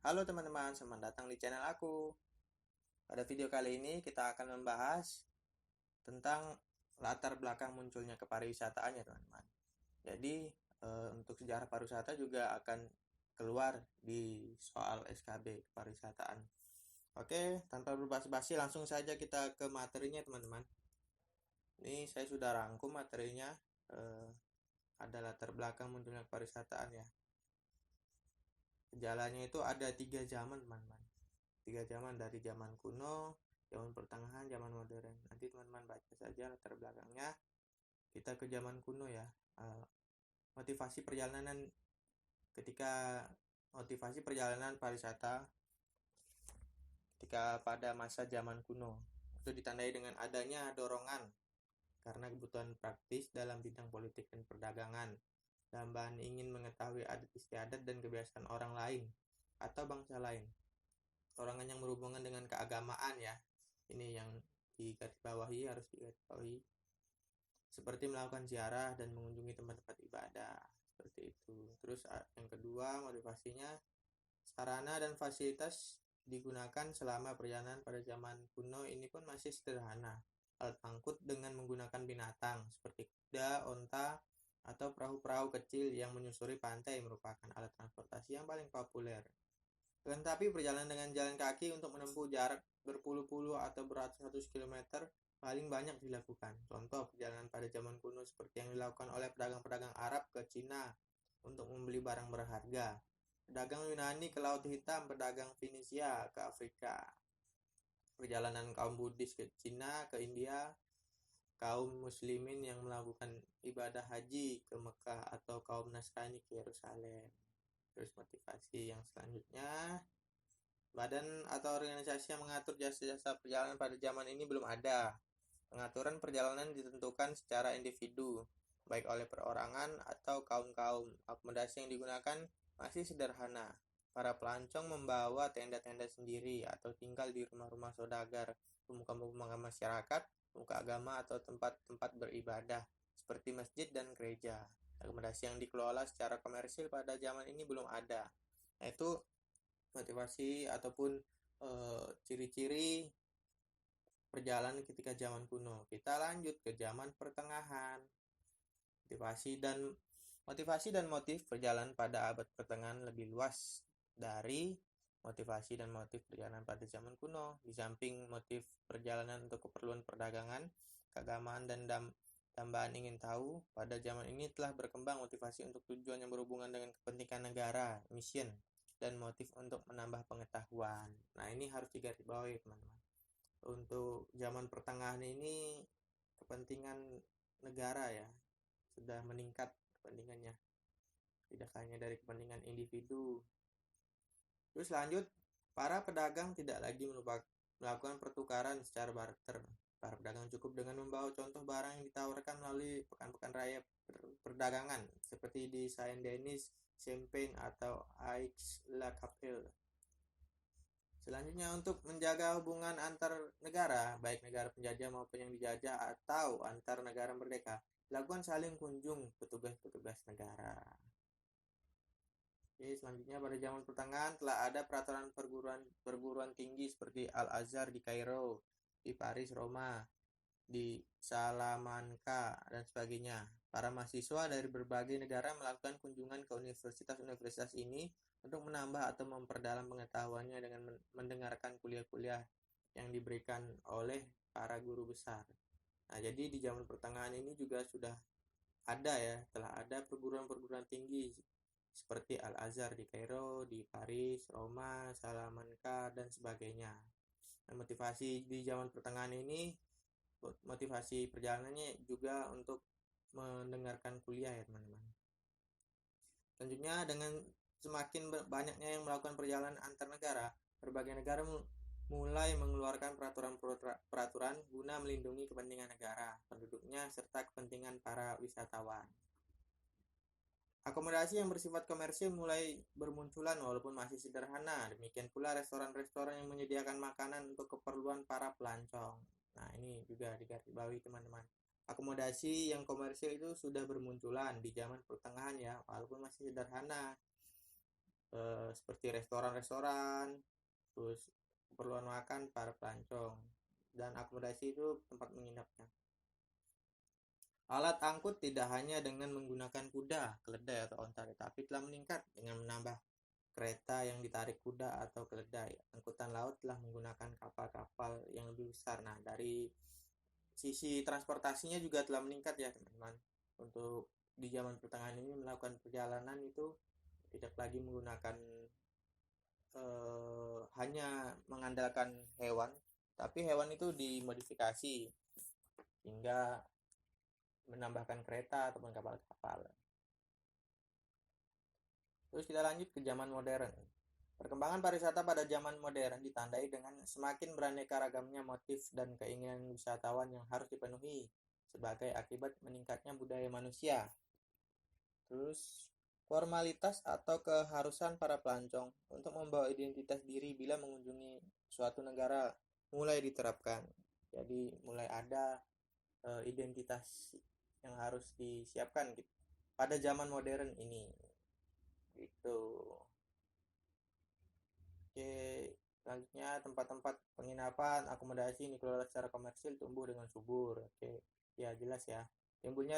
Halo teman-teman, selamat datang di channel aku. Pada video kali ini kita akan membahas tentang latar belakang munculnya kepariwisataan ya teman-teman. Jadi untuk sejarah pariwisata juga akan keluar di soal SKB kepariwisataan. Oke, tanpa berbasa-basi langsung saja kita ke materinya teman-teman. Ini saya sudah rangkum materinya. Ada latar belakang munculnya kepariwisataan ya. Gejalanya itu ada 3 zaman teman-teman. 3 zaman, dari zaman kuno, zaman pertengahan, zaman modern. Nanti teman-teman baca saja latar belakangnya. Kita ke zaman kuno ya. Motivasi perjalanan pariwisata ketika pada masa zaman kuno itu ditandai dengan adanya dorongan karena kebutuhan praktis dalam bidang politik dan perdagangan, tambahan ingin mengetahui adat istiadat dan kebiasaan orang lain atau bangsa lain, dorongan yang berhubungan dengan keagamaan ya. Ini yang digarisbawahi, harus digarisbawahi, seperti melakukan ziarah dan mengunjungi tempat-tempat ibadah, seperti itu. Terus yang kedua, motivasinya sarana dan fasilitas digunakan selama perjalanan pada zaman kuno ini pun masih sederhana. Alat angkut dengan menggunakan binatang seperti kuda, onta, atau perahu-perahu kecil yang menyusuri pantai merupakan alat transportasi yang paling populer. Tetapi perjalanan dengan jalan kaki untuk menempuh jarak berpuluh-puluh atau beratus-ratus kilometer paling banyak dilakukan. Contoh perjalanan pada zaman kuno seperti yang dilakukan oleh pedagang-pedagang Arab ke Cina untuk membeli barang berharga, pedagang Yunani ke Laut Hitam, pedagang Finisia ke Afrika, perjalanan kaum Buddhis ke Cina, ke India, kaum muslimin yang melakukan ibadah haji ke Mekah, atau kaum Nasrani ke Yerusalem. Terus motivasi yang selanjutnya, badan atau organisasi yang mengatur jasa-jasa perjalanan pada zaman ini belum ada. Pengaturan perjalanan ditentukan secara individu, baik oleh perorangan atau kaum-kaum. Akomodasi yang digunakan masih sederhana. Para pelancong membawa tenda-tenda sendiri atau tinggal di rumah-rumah saudagar, pemuka-pemuka masyarakat, pemuka agama, atau tempat-tempat beribadah seperti masjid dan gereja. Akomodasi yang dikelola secara komersil pada zaman ini belum ada. Yaitu motivasi ataupun ciri-ciri perjalanan ketika zaman kuno. Kita lanjut ke zaman pertengahan. Motivasi dan motif perjalanan pada abad pertengahan lebih luas dari motivasi dan motif perjalanan pada zaman kuno. Di samping motif perjalanan untuk keperluan perdagangan, keagamaan, dan tambahan ingin tahu, pada zaman ini telah berkembang motivasi untuk tujuan yang berhubungan dengan kepentingan negara, mission, dan motif untuk menambah pengetahuan. Nah, ini harus digarisbawahi teman-teman. Untuk zaman pertengahan ini kepentingan negara ya sudah meningkat kepentingannya, tidak hanya dari kepentingan individu. Terus lanjut, para pedagang tidak lagi melakukan pertukaran secara barter. Para pedagang cukup dengan membawa contoh barang yang ditawarkan melalui pekan-pekan raya perdagangan seperti di Saint-Denis, Champagne, atau Aix-la-Chapelle. Selanjutnya, untuk menjaga hubungan antar negara, baik negara penjajah maupun yang dijajah atau antar negara merdeka, dilakukan saling kunjung petugas-petugas negara. Oke, selanjutnya pada zaman pertengahan telah ada peraturan perguruan tinggi seperti Al-Azhar di Kairo, di Paris, Roma, di Salamanca, dan sebagainya. Para mahasiswa dari berbagai negara melakukan kunjungan ke universitas-universitas ini untuk menambah atau memperdalam pengetahuannya dengan mendengarkan kuliah-kuliah yang diberikan oleh para guru besar. Nah, jadi di zaman pertengahan ini juga sudah ada ya, telah ada perguruan-perguruan tinggi seperti Al-Azhar di Kairo, di Paris, Roma, Salamanca, dan sebagainya. Nah, motivasi di zaman pertengahan ini, motivasi perjalanannya juga untuk mendengarkan kuliah ya teman-teman. Selanjutnya, dengan semakin banyaknya yang melakukan perjalanan antar negara, berbagai negara mulai mengeluarkan peraturan guna melindungi kepentingan negara, penduduknya, serta kepentingan para wisatawan. Akomodasi yang bersifat komersil mulai bermunculan walaupun masih sederhana. Demikian pula restoran-restoran yang menyediakan makanan untuk keperluan para pelancong. Nah, ini juga digarisbawahi teman-teman. Akomodasi yang komersil itu sudah bermunculan di zaman pertengahan ya, walaupun masih sederhana. seperti restoran-restoran, terus keperluan makan para pelancong, dan akomodasi itu tempat menginapnya. Alat angkut tidak hanya dengan menggunakan kuda, keledai, atau onta, tetapi telah meningkat dengan menambah kereta yang ditarik kuda atau keledai. Angkutan laut telah menggunakan kapal-kapal yang lebih besar. Nah, dari sisi transportasinya juga telah meningkat ya teman-teman. Untuk di zaman pertengahan ini melakukan perjalanan itu tidak lagi menggunakan hanya mengandalkan hewan, tapi hewan itu dimodifikasi hingga menambahkan kereta ataupun kapal-kapal. Terus kita lanjut ke zaman modern. Perkembangan pariwisata pada zaman modern ditandai dengan semakin beraneka ragamnya motif dan keinginan wisatawan yang harus dipenuhi sebagai akibat meningkatnya budaya manusia. Terus formalitas atau keharusan para pelancong untuk membawa identitas diri bila mengunjungi suatu negara mulai diterapkan. Jadi mulai ada identitas yang harus disiapkan gitu pada zaman modern ini. Gitu. Oke, selanjutnya tempat-tempat penginapan, akomodasi ini dikelola secara komersil tumbuh dengan subur. Oke, ya jelas ya. Timbulnya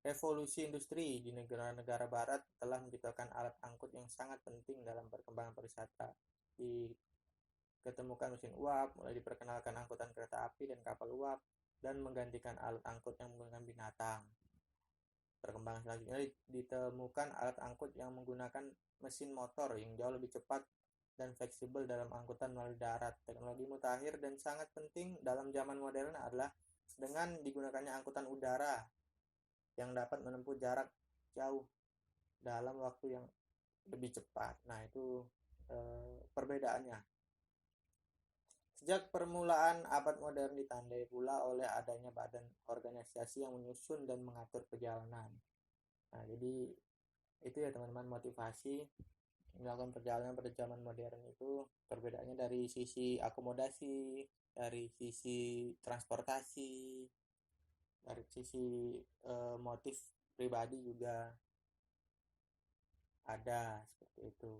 revolusi industri di negara-negara barat telah menciptakan alat angkut yang sangat penting dalam perkembangan pariwisata. Diketemukan mesin uap, mulai diperkenalkan angkutan kereta api dan kapal uap, dan menggantikan alat angkut yang menggunakan binatang. Perkembangan selanjutnya ditemukan alat angkut yang menggunakan mesin motor yang jauh lebih cepat dan fleksibel dalam angkutan melalui darat. Teknologi mutakhir dan sangat penting dalam zaman modern adalah dengan digunakannya angkutan udara yang dapat menempuh jarak jauh dalam waktu yang lebih cepat. Nah, itu perbedaannya. Sejak permulaan abad modern ditandai pula oleh adanya badan organisasi yang menyusun dan mengatur perjalanan. Nah, jadi itu ya teman-teman, motivasi melakukan perjalanan pada zaman modern itu perbedaannya dari sisi akomodasi, dari sisi transportasi, dari sisi motif pribadi juga ada seperti itu.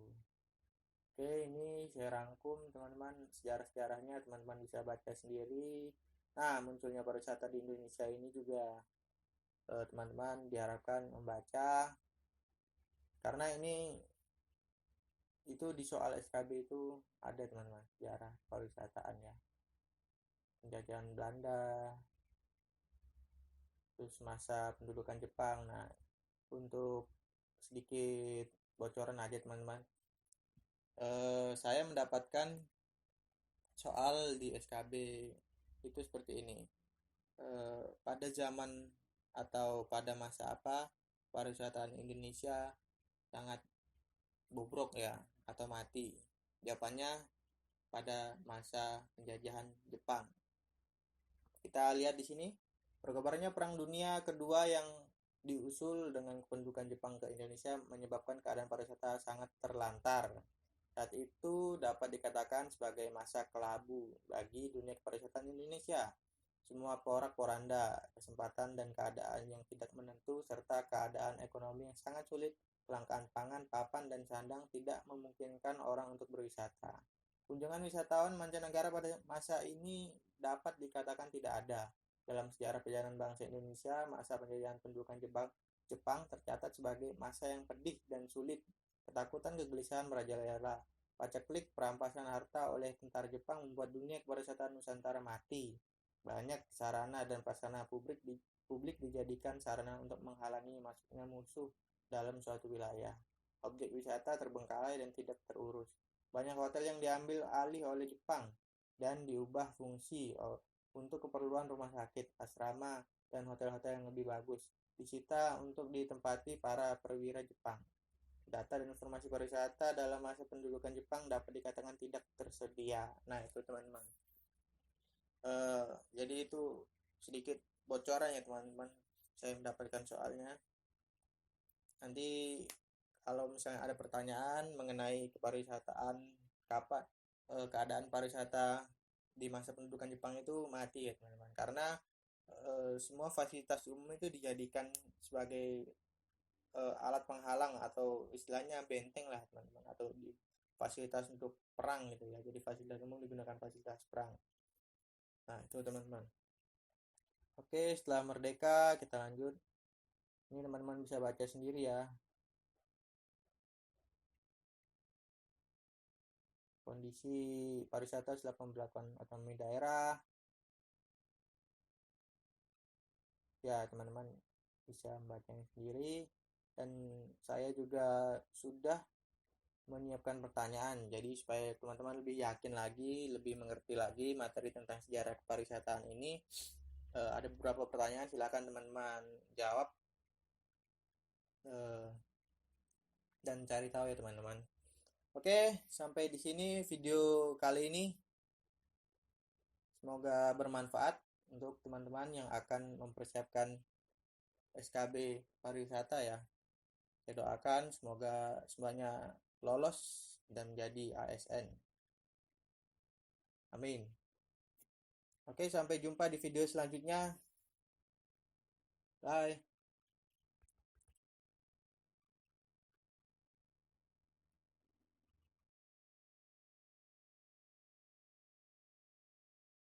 Oke, ini saya rangkum teman-teman sejarah-sejarahnya, teman-teman bisa baca sendiri. Nah, munculnya pariwisata di Indonesia ini juga teman-teman diharapkan membaca, karena ini itu di soal SKB itu ada teman-teman sejarah pariwisataannya, penjajahan Belanda, terus masa pendudukan Jepang. Nah, untuk sedikit bocoran aja teman-teman, saya mendapatkan soal di SKB itu seperti ini. Pada zaman atau pada masa apa pariwisata Indonesia sangat bobrok ya atau mati? Jawabannya pada masa penjajahan Jepang. Kita lihat di sini, berkabarnya Perang Dunia Kedua yang diusul dengan kependudukan Jepang ke Indonesia menyebabkan keadaan pariwisata sangat terlantar. Saat itu dapat dikatakan sebagai masa kelabu bagi dunia pariwisata Indonesia. Semua porak-poranda, kesempatan dan keadaan yang tidak menentu, serta keadaan ekonomi yang sangat sulit, kelangkaan pangan, papan, dan sandang tidak memungkinkan orang untuk berwisata. Kunjungan wisatawan mancanegara pada masa ini dapat dikatakan tidak ada. Dalam sejarah perjalanan bangsa Indonesia, masa penjajahan pendudukan Jepang tercatat sebagai masa yang pedih dan sulit. Ketakutan, kegelisahan merajalela. Paceklik, perampasan harta oleh tentara Jepang membuat dunia pariwisata Nusantara mati. Banyak sarana dan prasarana publik dijadikan sarana untuk menghalangi masuknya musuh dalam suatu wilayah. Objek wisata terbengkalai dan tidak terurus. Banyak hotel yang diambil alih oleh Jepang dan diubah fungsi untuk keperluan rumah sakit, asrama, dan hotel-hotel yang lebih bagus. Disita untuk ditempati para perwira Jepang. Data dan informasi pariwisata dalam masa pendudukan Jepang dapat dikatakan tidak tersedia. Nah, itu teman-teman. Jadi itu sedikit bocoran ya teman-teman, saya mendapatkan soalnya. Nanti kalau misalnya ada pertanyaan mengenai kepariwisataan, kapan keadaan pariwisata di masa pendudukan Jepang itu mati ya teman-teman, karena semua fasilitas umum itu dijadikan sebagai alat penghalang atau istilahnya benteng lah teman-teman, atau di fasilitas untuk perang gitu ya. Jadi fasilitas umum digunakan fasilitas perang. Nah itu teman-teman. Oke, setelah merdeka kita lanjut. Ini teman-teman bisa baca sendiri ya. Kondisi pariwisata setelah pemberlakuan otonomi daerah. Ya teman-teman bisa membacanya sendiri. Dan saya juga sudah menyiapkan pertanyaan, jadi supaya teman-teman lebih yakin lagi, lebih mengerti lagi materi tentang sejarah kepariwisataan ini, ada beberapa pertanyaan, silakan teman-teman jawab dan cari tahu ya teman-teman. Oke, sampai di sini video kali ini. Semoga bermanfaat untuk teman-teman yang akan mempersiapkan SKB pariwisata ya. Saya doakan semoga semuanya lolos dan menjadi ASN. Amin. Oke, sampai jumpa di video selanjutnya. Bye.